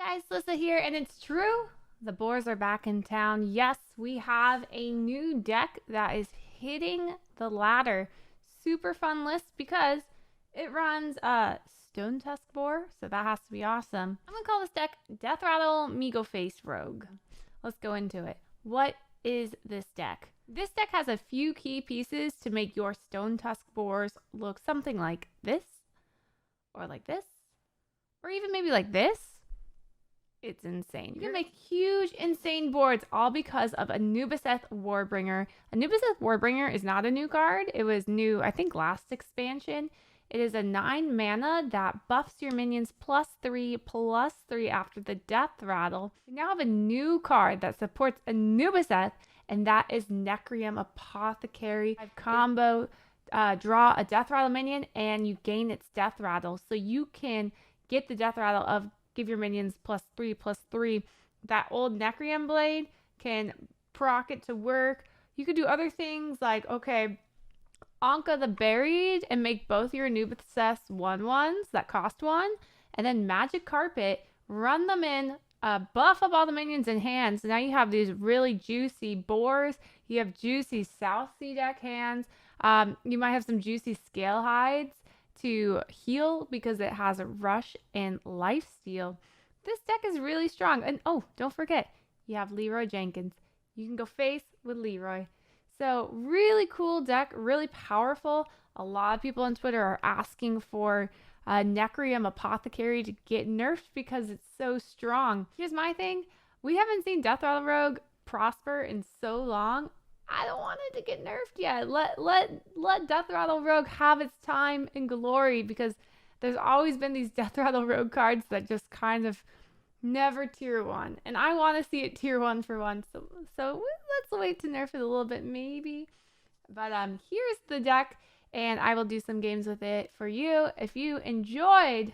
Hey guys, Lissa here, and it's true. The boars are back in town. Yes, we have a new deck that is hitting the ladder. Super fun list because it runs a Stone Tusk Boar, so that has to be awesome. I'm gonna call this deck Deathrattle Megoface Rogue. Let's go into it. What is this deck? This deck has a few key pieces to make your Stone Tusk Boars look something like this, or like this, or even maybe like this. It's insane. You can make huge, insane boards all because of Anubiseth Warbringer. Anubiseth Warbringer is not a new card. It was new, I think, last expansion. It is a 9 mana that buffs your minions +3/+3 after the Deathrattle. We now have a new card that supports Anubiseth, and that is Necrium Apothecary. Combo, draw a Deathrattle minion, and you gain its Deathrattle. So you can get the Deathrattle of give your minions +3/+3. That old Necrium blade can proc it to work. You could do other things like, okay, Anka the Buried and make both your Anubiseth 1/1s that cost 1. And then Magic Carpet, run them in, buff up all the minions in hand. So now you have these really juicy boars. You have juicy South Sea deck hands. You might have some juicy Scale Hides to heal because it has a rush and lifesteal. This deck is really strong. And oh, don't forget, you have Leroy Jenkins. You can go face with Leroy. So really cool deck, really powerful. A lot of people on Twitter are asking for Necrium Apothecary to get nerfed because it's so strong. Here's my thing. We haven't seen Deathrattle Rogue prosper in so long. I don't want it to get nerfed yet. Let Deathrattle Rogue have its time in glory, because there's always been these Deathrattle Rogue cards that just kind of never tier 1. And I want to see it tier 1 for once. So let's wait to nerf it a little bit maybe. But here's the deck, and I will do some games with it for you. If you enjoyed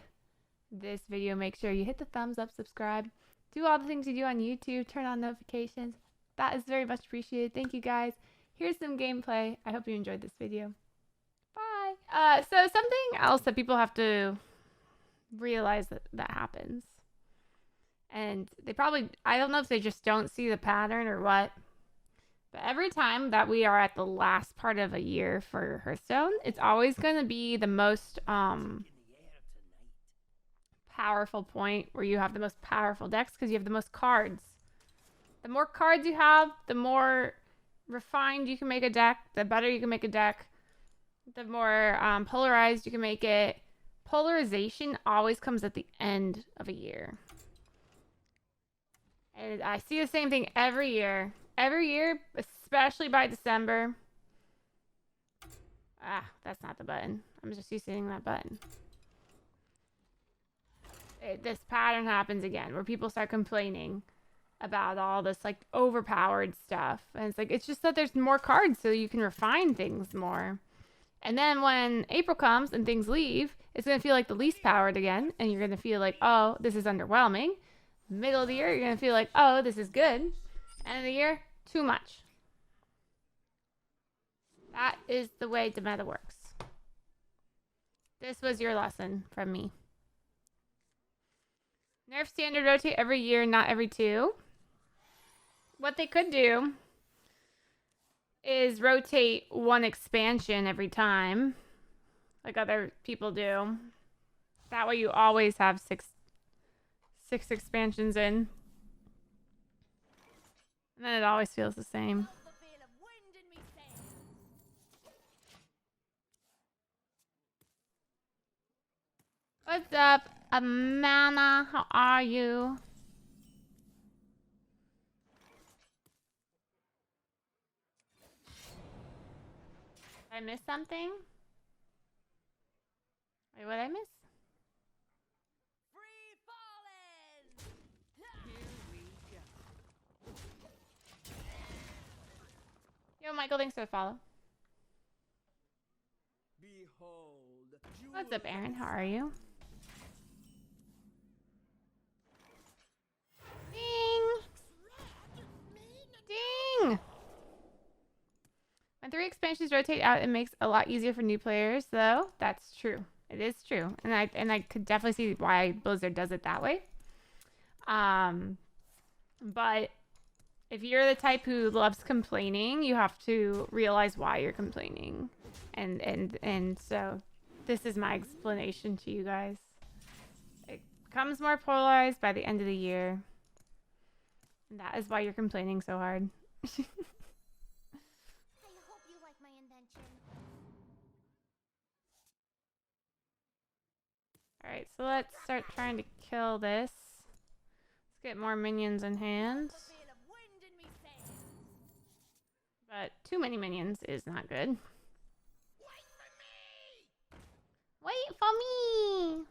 this video, make sure you hit the thumbs up, subscribe, do all the things you do on YouTube, turn on notifications. That is very much appreciated. Thank you guys. Here's some gameplay. I hope you enjoyed this video. Bye. So something else that people have to realize that happens. And they probably, I don't know if they just don't see the pattern or what. But every time that we are at the last part of a year for Hearthstone, it's always going to be the most powerful point where you have the most powerful decks because you have the most cards. The more cards you have, the more refined you can make a deck, the better you can make a deck, the more polarized you can make it. Polarization always comes at the end of a year. And I see the same thing every year. Every year, especially by December. Ah, that's not the button. I'm just used to hitting that button. This pattern happens again where people start complaining about all this like overpowered stuff, and it's like, it's just that there's more cards so you can refine things more. And then when April comes and things leave, it's going to feel like the least powered again, and you're going to feel like, oh, this is underwhelming. Middle of the year, you're going to feel like, oh, this is good. End of the year, too much. That is the way the meta works. This was your lesson from me. Nerf standard rotate every year, not every 2. What they could do is rotate 1 expansion every time, like other people do. That way you always have six expansions in. And then it always feels the same. What's up, Amana? How are you? Did I miss something? Wait, what did I miss? Free falling! Here we go. Yo, Michael, thanks for the follow. Behold. What's up, Aaron? How are you? Ding! Ding! When 3 expansions rotate out, it makes it a lot easier for new players, though. That's true. It is true. And I could definitely see why Blizzard does it that way. But if you're the type who loves complaining, you have to realize why you're complaining. And so this is my explanation to you guys. It becomes more polarized by the end of the year. And that is why you're complaining so hard. I hope you like my invention. Alright, so let's start trying to kill this. Let's get more minions in hand. But too many minions is not good. Wait for me!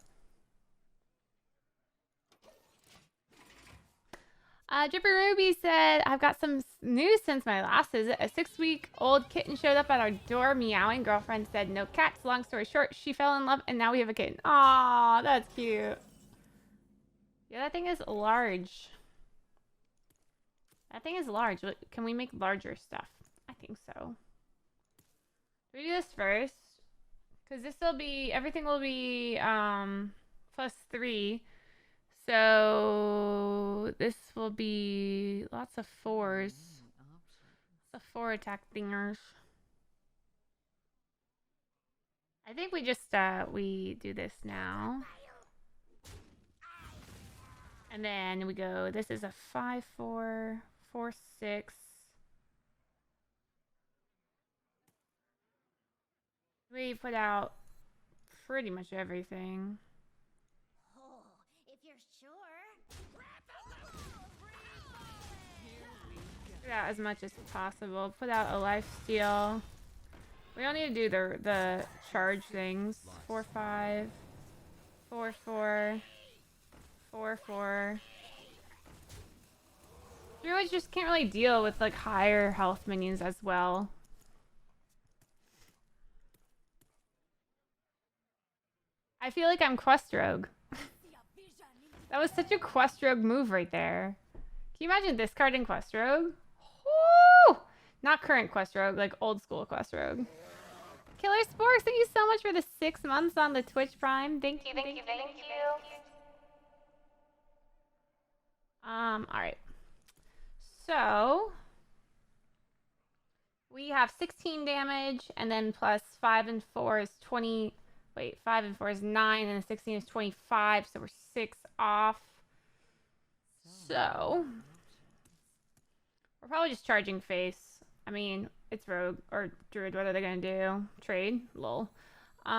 Drippy Ruby said, I've got some news since my last visit. A 6-week-old kitten showed up at our door meowing. Girlfriend said no cats. Long story short, she fell in love and now we have a kitten. Aw, that's cute. Yeah, that thing is large. That thing is large. Can we make larger stuff? I think so. We do this first. Because this will be, everything will be +3. So this will be lots of 4s. The 4 attack thingers. I think we just, we do this now. And then we go, this is a 5-4, 4-6. We put out pretty much everything. Oh, if you're sure. Put out as much as possible. Put out a lifesteal. We don't need to do the charge things. 4-5, 4-4, 4-4. Druids just can't really deal with like higher health minions as well. I feel like I'm Quest Rogue. That was such a Quest Rogue move right there. Can you imagine discarding Quest Rogue? Woo! Not current Quest Rogue, like old school Quest Rogue. Killer Sporks, thank you so much for the 6 months on the Twitch Prime. Thank you. Alright. So we have 16 damage, and then plus 5 and 4 is 20. Wait, 5 and 4 is 9, and 16 is 25, so we're 6 off. So we're probably just charging face. I mean, it's rogue or druid. What are they gonna do? Trade? Lol. So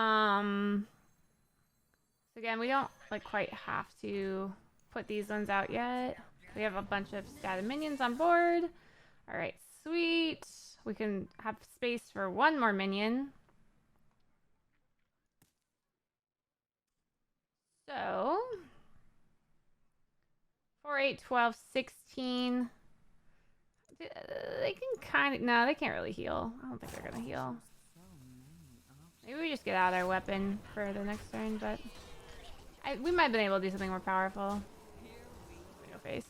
again, we don't like quite have to put these ones out yet. We have a bunch of static minions on board. All right, sweet. We can have space for one more minion. So 4, 8, 12, 16. They can kind of, no, they can't really heal. I don't think they're gonna heal. Maybe we just get out our weapon for the next turn, but we might have been able to do something more powerful. No face.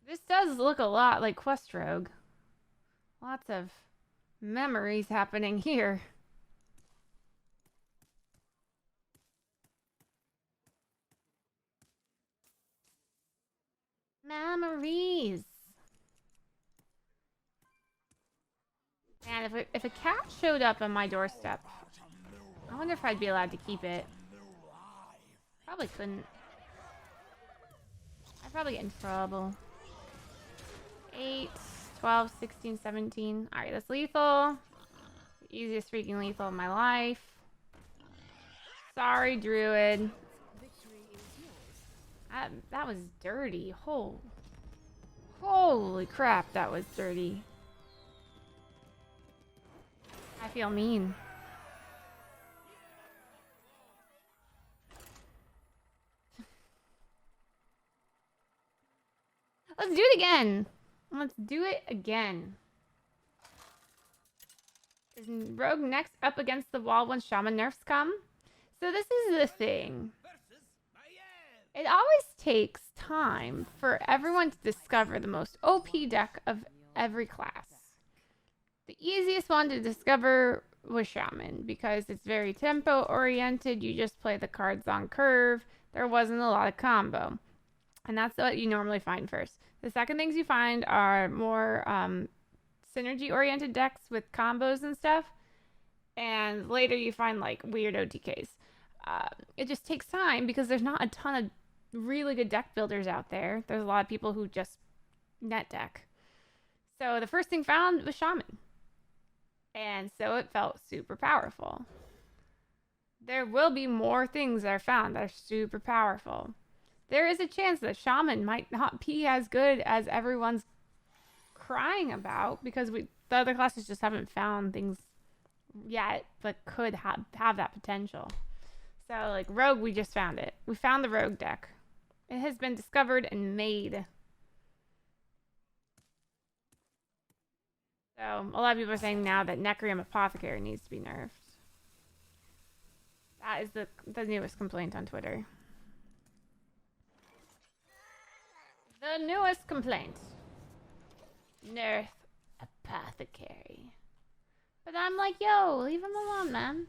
This does look a lot like Quest Rogue. Lots of memories happening here. Memories. Man, if a cat showed up on my doorstep, I wonder if I'd be allowed to keep it. Probably couldn't. I'd probably get in trouble. 8, 12, 16, 17. Alright, that's lethal. The easiest freaking lethal of my life. Sorry, Druid. That was dirty. Holy crap, that was dirty. I feel mean. Let's do it again. Let's do it again. Is Rogue next up against the wall when Shaman nerfs come? So this is the thing. It always takes time for everyone to discover the most OP deck of every class. The easiest one to discover with Shaman because it's very tempo oriented. You just play the cards on curve. There wasn't a lot of combo. And that's what you normally find first. The second things you find are more synergy oriented decks with combos and stuff. And later you find like weird OTKs. It just takes time because there's not a ton of really good deck builders out there. There's a lot of people who just net deck. So the first thing found was Shaman. And so it felt super powerful. There will be more things that are found that are super powerful. There is a chance that Shaman might not be as good as everyone's crying about because the other classes just haven't found things yet that could have that potential. So like Rogue, we just found it. We found the Rogue deck. It has been discovered and made. So a lot of people are saying now that Necreum Apothecary needs to be nerfed. That is the newest complaint on Twitter. The newest complaint. Nerf Apothecary. But I'm like, yo, leave him alone, man.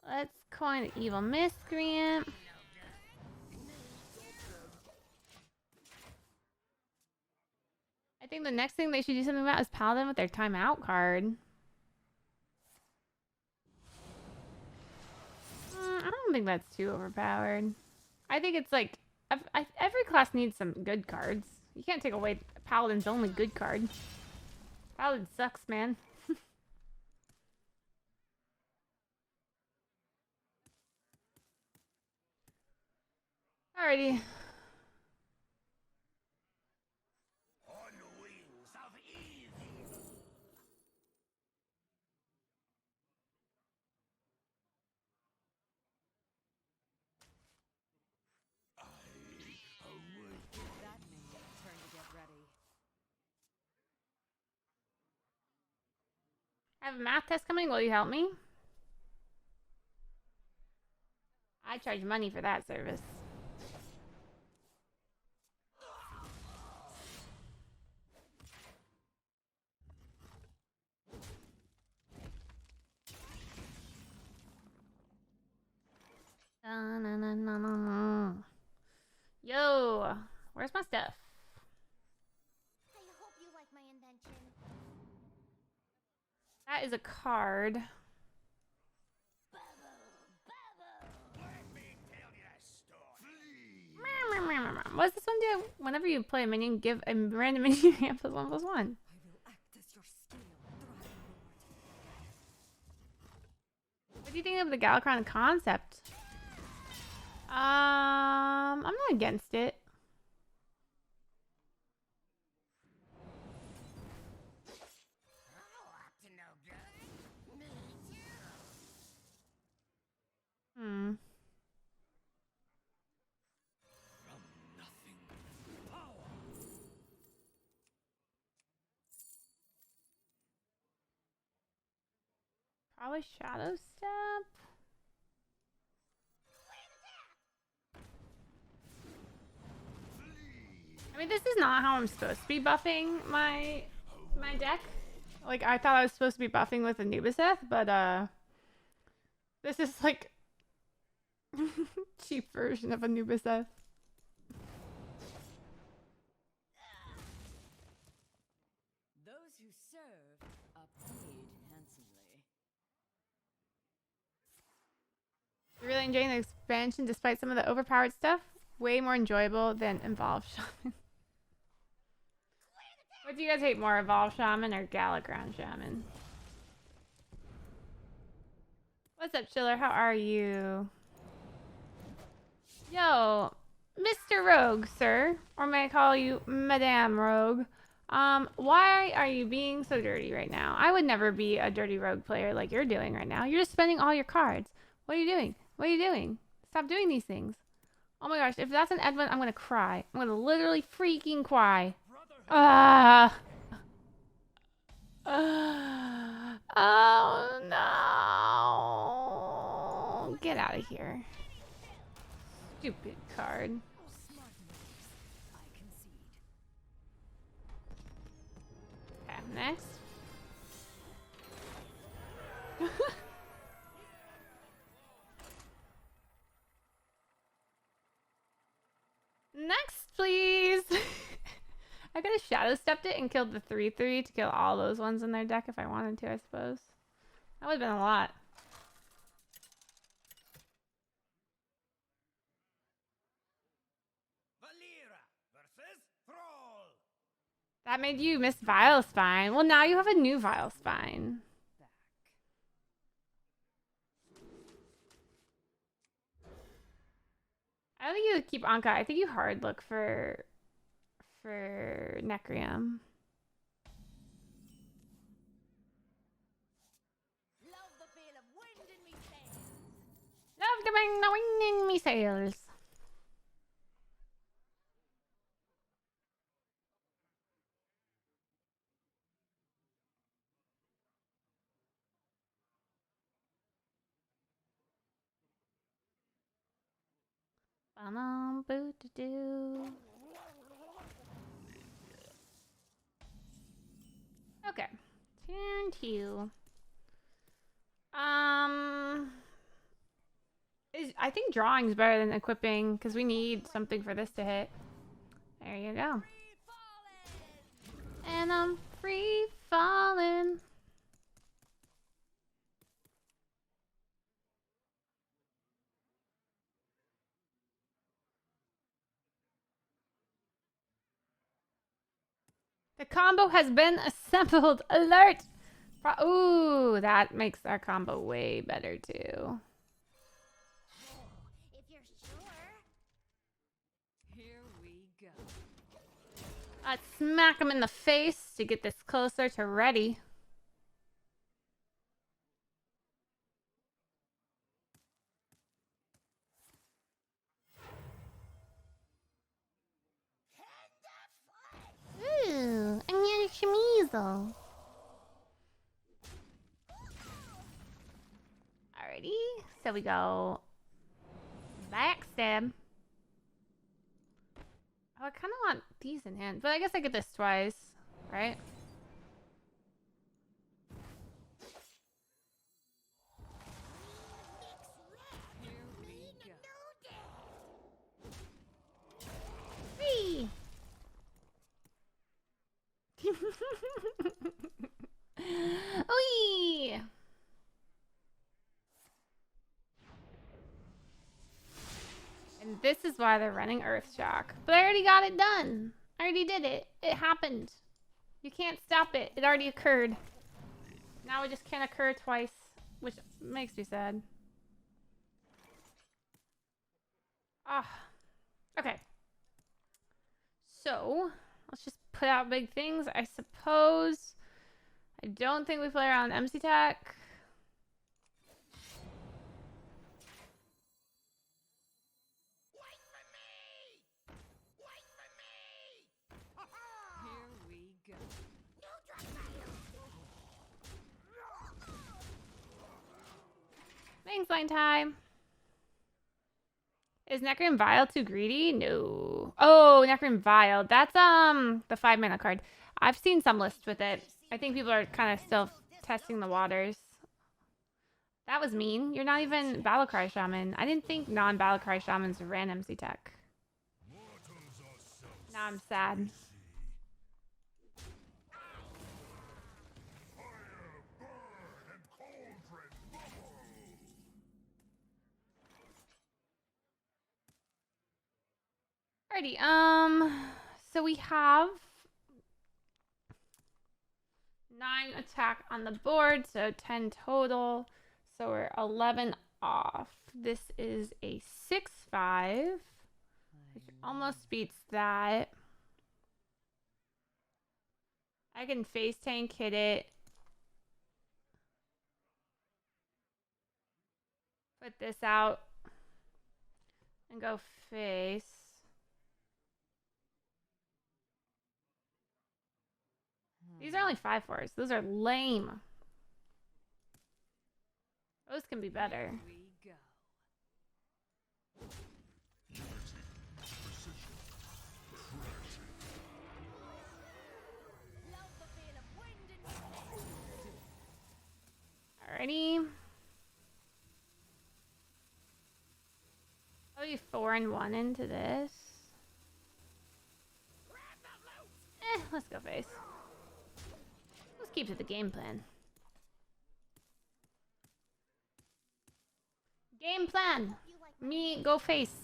Let's coin the evil miscreant. I think the next thing they should do something about is Paladin with their timeout card. I don't think that's too overpowered. I think it's like every class needs some good cards. You can't take away Paladin's only good card. Paladin sucks, man. Alrighty. On wings of evil. That means turn to get ready. I have a math test coming. Will you help me? I charge money for that service. Yo, where's my stuff? I hope you like my invention. That is a card. Let me tell you a story. What does this one do? Whenever you play a minion, give a random minion amp +1/+1. I will act as your scale thriving lord. What do you think of the Galakron concept? I'm not against it. Oh, up to no good. Me too. From nothing. Power. Probably Shadow Step. I mean, this is not how I'm supposed to be buffing my deck. Like, I thought I was supposed to be buffing with Anubiseth, but this is like cheap version of Anubiseth. Those who serve are paid handsomely. You're really enjoying the expansion despite some of the overpowered stuff? Way more enjoyable than Evolve Shaman. What do you guys hate more, Evolve Shaman or Galakron Shaman? What's up, Chiller? How are you? Yo, Mr. Rogue, sir. Or may I call you Madame Rogue? Why are you being so dirty right now? I would never be a dirty rogue player like you're doing right now. You're just spending all your cards. What are you doing? What are you doing? Stop doing these things. Oh my gosh, if that's an Edwin, I'm gonna cry. I'm gonna literally freaking cry. Oh no. Get out of here. Stupid card. Smart moves. I concede. Okay, next. Next, please. I could have shadow stepped it and killed the 3/3 to kill all those ones in their deck if I wanted to, I suppose. That would have been a lot. Valera versus Thrall. That made you miss Vile Spine. Well, now you have a new Vile Spine. Back. I don't think you would keep Anka. I think you hard look for Necrium. Love the feel of wind in me sails. Love the wind in me sails. Boo-doo-doo. Okay, turn 2. I think drawing's better than equipping because we need something for this to hit. There you go. And I'm free falling. The combo has been assembled. Alert! Ooh, that makes our combo way better too. If you're sure. Here we go. Let's smack him in the face to get this closer to ready. Ooh, I'm gonna schmeasel. Alrighty, so we go backstab. Oh, I kind of want these in hand, but I guess I get this twice, right? Here we go. Whee! Whee! And this is why they're running Earthshock. But I already got it done. I already did it. It happened. You can't stop it. It already occurred. Now it just can't occur twice, which makes me sad. Ah. Okay. So, let's just put out big things, I suppose. I don't think we play around MC Tech. Wait for me! Wait for me! Ha-ha! Here we go. Thanks, line time. Is Necron Vial too greedy? No. Oh, Necron Vial. That's the 5-mana card. I've seen some lists with it. I think people are kind of still testing the waters. That was mean. You're not even Battlecry Shaman. I didn't think non-Battlecry Shamans ran MC Tech. Now I'm sad. Alrighty, so we have 9 attack on the board, so 10 total. So we're 11 off. This is a 6/5, which almost beats that. I can face tank hit it. Put this out and go face. These are only 5/4s. Those are lame. Those can be better. We go. Love the feel of wind and Alrighty. Probably 4 and 1 into this. Let's go face. Let's keep to the game plan. Game plan. you like Me go face.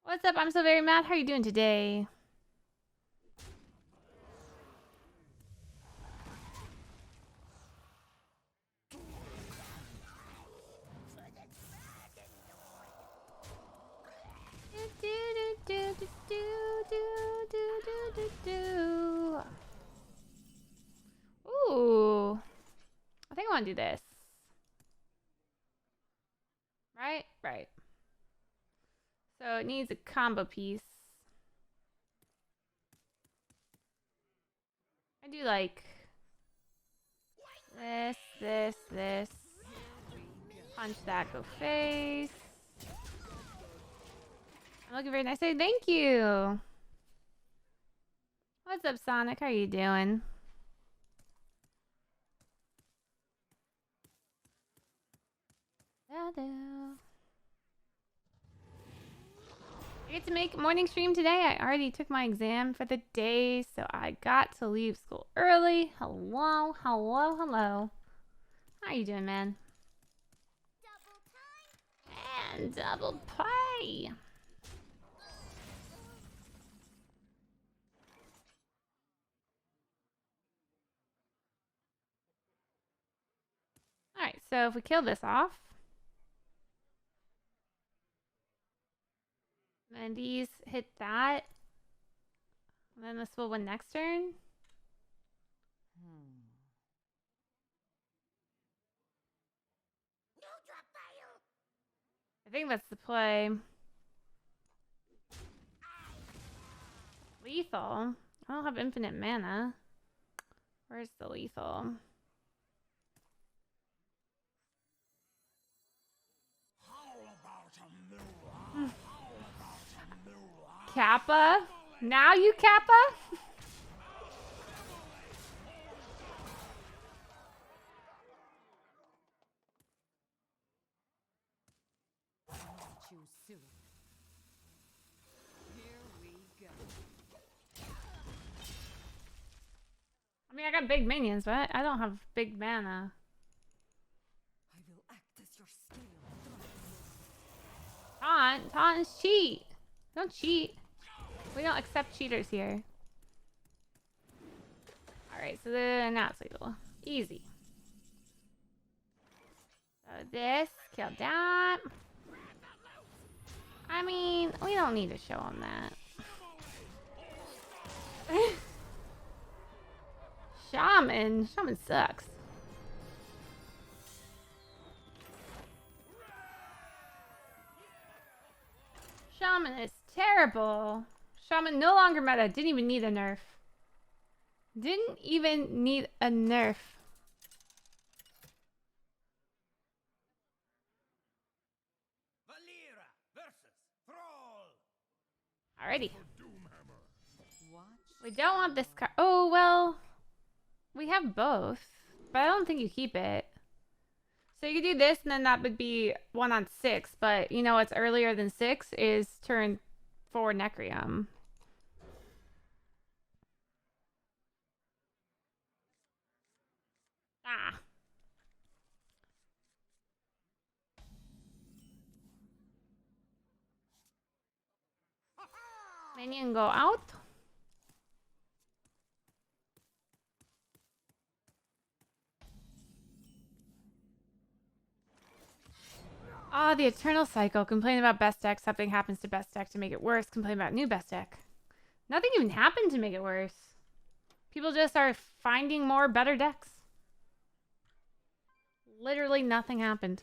What's up? I'm so very mad. How are you doing today? Ooh. I think I want to do this. Right? Right. So it needs a combo piece. I do like this, this, this. Punch that, go face. I'm looking very nice. Thank you. What's up, Sonic? How are you doing? I get to make a morning stream today. I already took my exam for the day, so I got to leave school early. Hello, hello, hello. How you doing, man? double time? And double pay. Alright, so if we kill this off, and these hit that, and then this will win next turn. Neutral fail! I think that's the play. Lethal? I don't have infinite mana. Where's the lethal? Kappa? Now you Kappa? Too soon. Here we go. I mean, I got big minions, but I don't have big mana. I will act as your scale. Taunt? Taunt is cheat. Don't cheat. We don't accept cheaters here. Alright, so then now it's lethal. Easy. So this, kill that. I mean, we don't need to show him that. Shaman? Shaman sucks. Shaman is terrible. Shaman no longer meta. Didn't even need a nerf. Didn't even need a nerf. Valera versus Thrall. Alrighty. Watch. We don't want this card. Oh, well. We have both. But I don't think you keep it. So you could do this, and then that would be 1 on 6. But you know what's earlier than 6 is turn 4 Necrium. Ah. Minion go out. Ah, the eternal cycle. Complain about best deck. Something happens to best deck to make it worse. Complain about new best deck. Nothing even happened to make it worse. People just are finding more better decks. Literally nothing happened.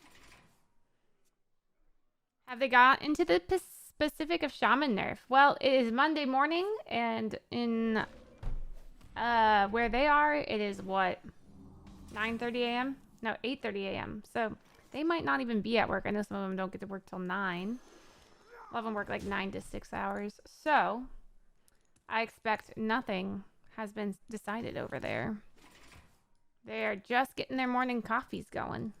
Have they got into the specific of Shaman nerf? Well, it is Monday morning, and in where they are, it is what? 9:30 a.m.? No, 8:30 a.m. So they might not even be at work. I know some of them don't get to work till 9. A lot of them work like 9 to 6 hours. So I expect nothing has been decided over there. They're just getting their morning coffees going.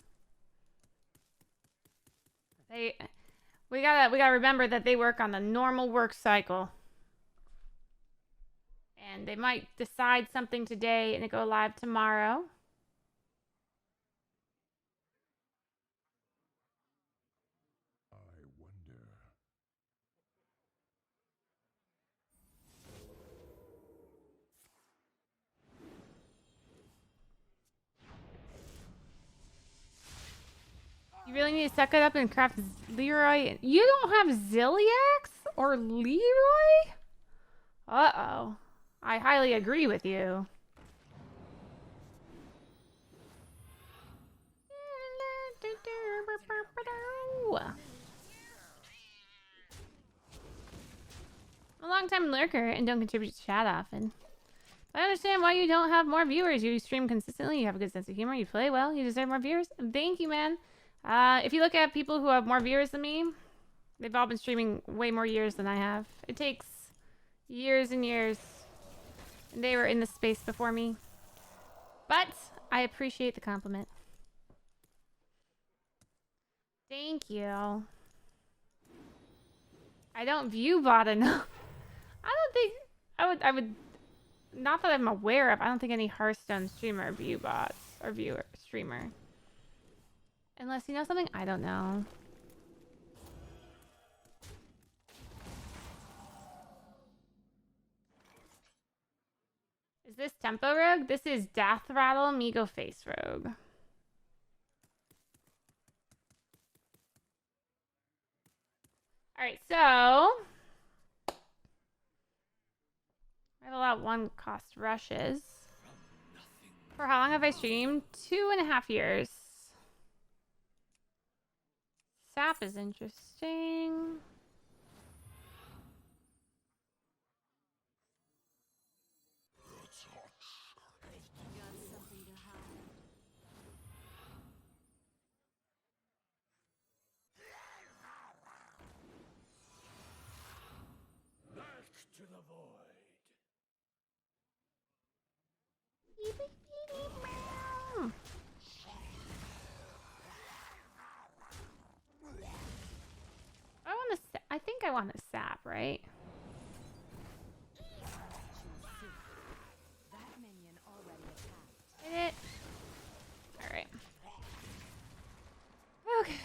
We gotta remember that they work on the normal work cycle. And they might decide something today and it go live tomorrow. I wonder. You really need to suck it up and craft Leroy. You don't have Ziliax or Leroy? Uh-oh. I highly agree with you. I'm a long-time lurker and don't contribute to chat often. I understand why you don't have more viewers. You stream consistently, you have a good sense of humor, you play well, you deserve more viewers. Thank you, man. If you look at people who have more viewers than me, they've all been streaming way more years than I have. It takes years and years. And they were in the space before me. But I appreciate the compliment. Thank you. I don't view bot enough. I don't think I would not that I'm aware of. I don't think any Hearthstone streamer view bots or streamer. Unless you know something I don't know. Is this Tempo Rogue? This is Deathrattle Migo Face Rogue. Alright, so I've allowed 1 cost rushes. For how long have I streamed? 2.5 years. Sap is interesting. To the void. I think I want a sap, right? That minion already attacked. Hit it. Alright. Okay.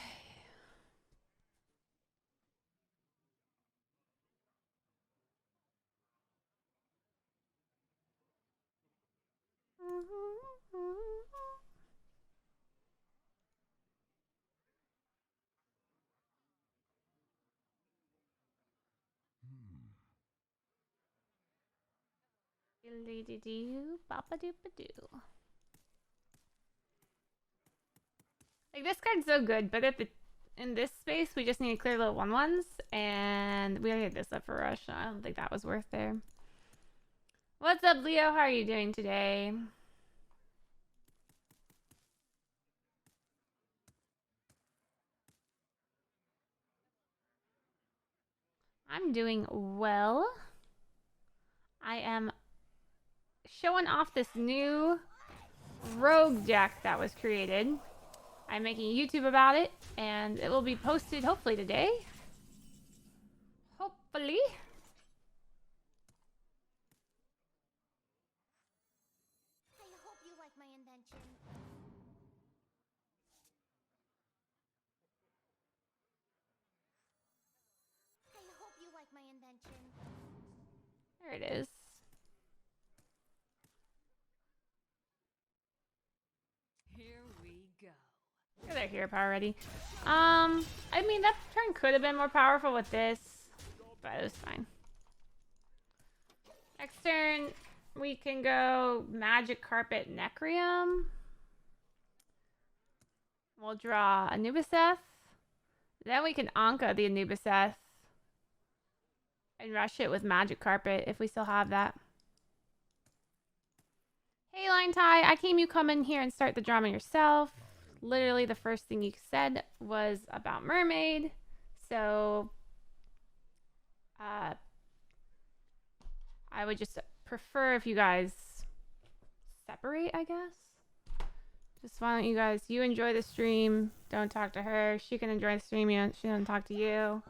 Like, this card's so good, but if it in this space we just need to clear the 1/1s, and we already had this up for rush, so I don't think that was worth there. What's up, Leo? How are you doing today? I'm doing well. I am showing off this new rogue deck that was created. I'm making a YouTube about it, and it will be posted hopefully today. Hopefully. I hope you like my invention. I hope you like my invention. There it is. Here we go. Look at their hero power already. I mean, that turn could have been more powerful with this, but it was fine. Next turn, we can go Magic Carpet Necrium. We'll draw Anubiseth. Then we can Anka the Anubiseth and rush it with Magic Carpet if we still have that. Hey, Hey, Line Tie, I came you come in here and start the drama yourself. Literally, the first thing you said was about Mermaid. So, I would just prefer if you guys separate, I guess. Just why don't you guys, you enjoy the stream, don't talk to her. She can enjoy the stream, she doesn't talk to you.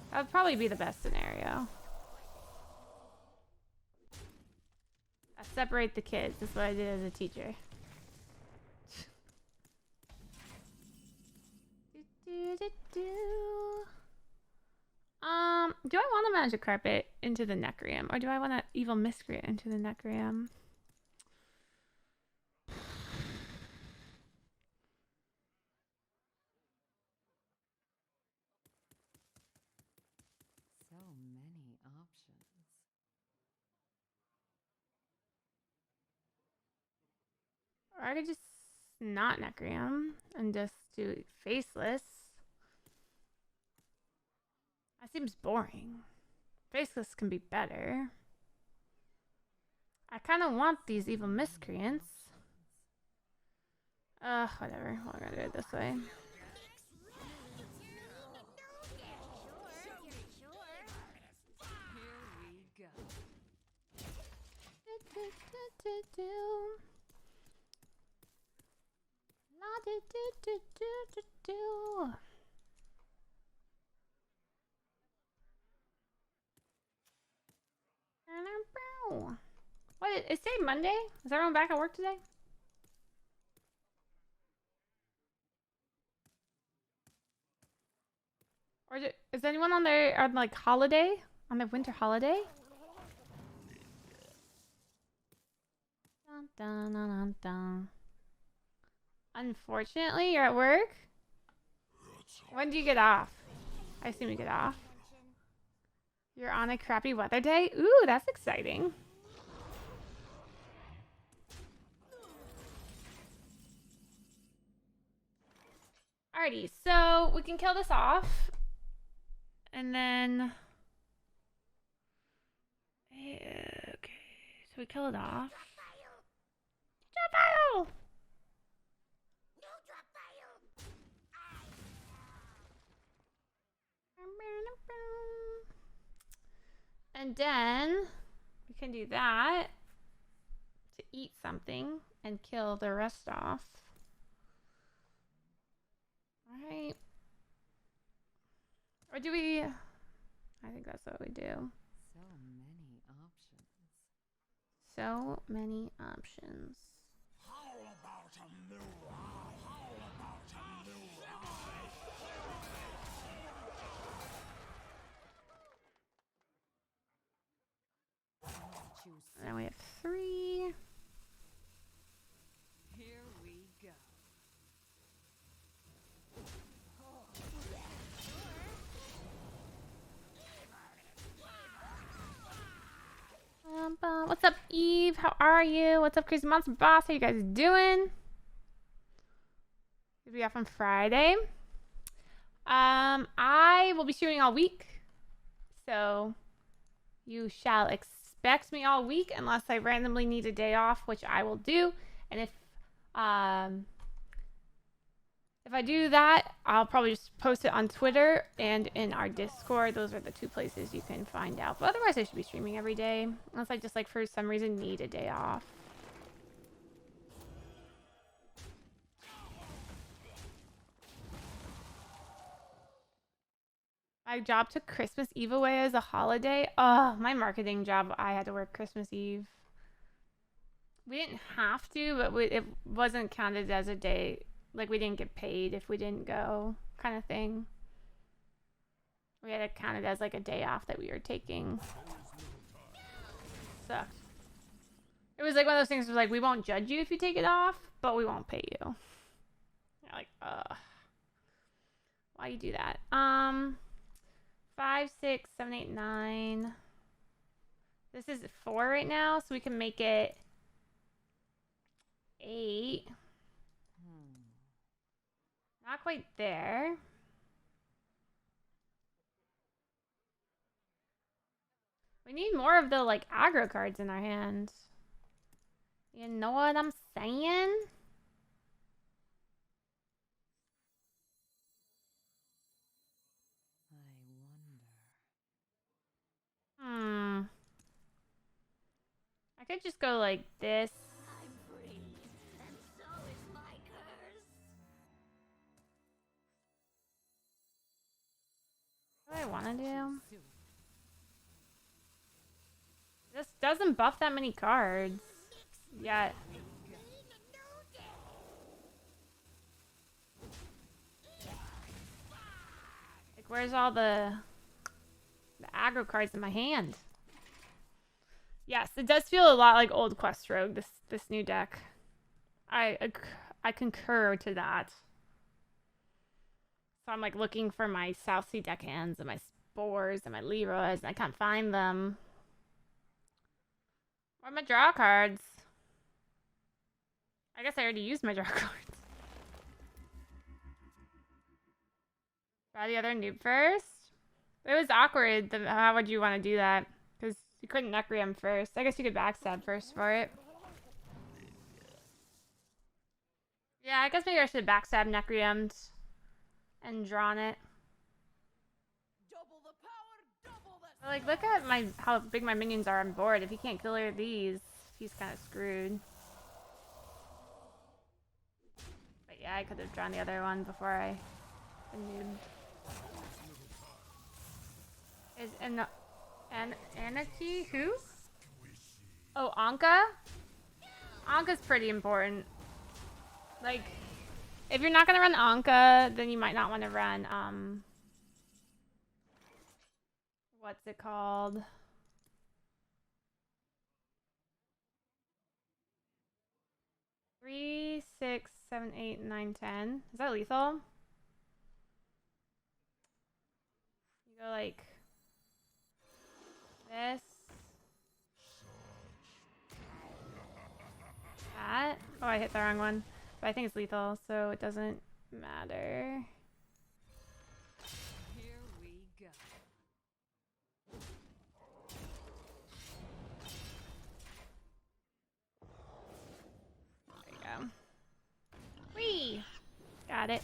That would probably be the best scenario. I separate the kids. That's what I did as a teacher. Do I want a magic carpet into the Necreum, or do I want an evil miscreant into the Necreum? So many options. Or I could just not Necreum and just do Faceless. That seems boring. Faceless can be better. I kind of want these evil miscreants. Whatever. We're gonna do it this way. What is today Monday? Is everyone back at work today? Or is anyone on their like holiday? On their winter holiday? Dun, dun, dun, dun, dun. Unfortunately, you're at work? When do you get off? I assume you get off. You're on a crappy weather day? Ooh, that's exciting. Alrighty, so we can kill this off. And then... Okay, so we kill it off. Drop file! And then we can do that to eat something and kill the rest off. Alright. Or do we... I think that's what we do. So many options. So many options. How about a new eye? How about a new Choose. And then we have 3. Here we go. What's up, Eve? How are you? What's up, Crazy Monster Boss? How you guys doing? We'll be off on Friday. I will be shooting all week, so you shall expect me all week unless I randomly need a day off, which I will do. And if I do that, I'll probably just post it on Twitter and in our Discord. Those are the 2 places you can find out. But otherwise, I should be streaming every day, unless I just, like, for some reason need a day off. My job took Christmas Eve away as a holiday. Oh, my marketing job, I had to work Christmas Eve. We didn't have to, but it wasn't counted as a day. Like, we didn't get paid if we didn't go, kind of thing. We had to count it as, like, a day off that we were taking. Sucked. It was, like, one of those things where, like, we won't judge you if you take it off, but we won't pay you. You're like, why you do that? 5, 6, 7, 8, 9. This is 4 right now, so we can make it 8. Not quite there. We need more of the, like, aggro cards in our hands. You know what I'm saying? Hmm. I could just go like this. I'm free, and so is my curse. What do I want to do? This doesn't buff that many cards yet. Like, where's all the aggro cards in my hand? Yes, it does feel a lot like Old Quest Rogue, this new deck. I concur to that. So I'm like looking for my South Sea deckhands and my Spores and my Leroys, and I can't find them. Where are my draw cards? I guess I already used my draw cards. Try the other noob first. It was awkward. How would you want to do that? Because you couldn't Necrium first. I guess you could backstab first for it. Yeah, I guess maybe I should have backstab Necriumed and drawn it. But like, look at how big my minions are on board. If he can't clear these, he's kind of screwed. But yeah, I could have drawn the other one before I noob. Is Anarchy who? Oh, Anka? Anka's pretty important. Like, if you're not gonna run Anka, then you might not want to run, what's it called? Three, 6, 7, 8, 9, 10. Is that lethal? You go like this. That. Oh, I hit the wrong one. But I think it's lethal, so it doesn't matter. Here we go. There you go. Whee! Got it.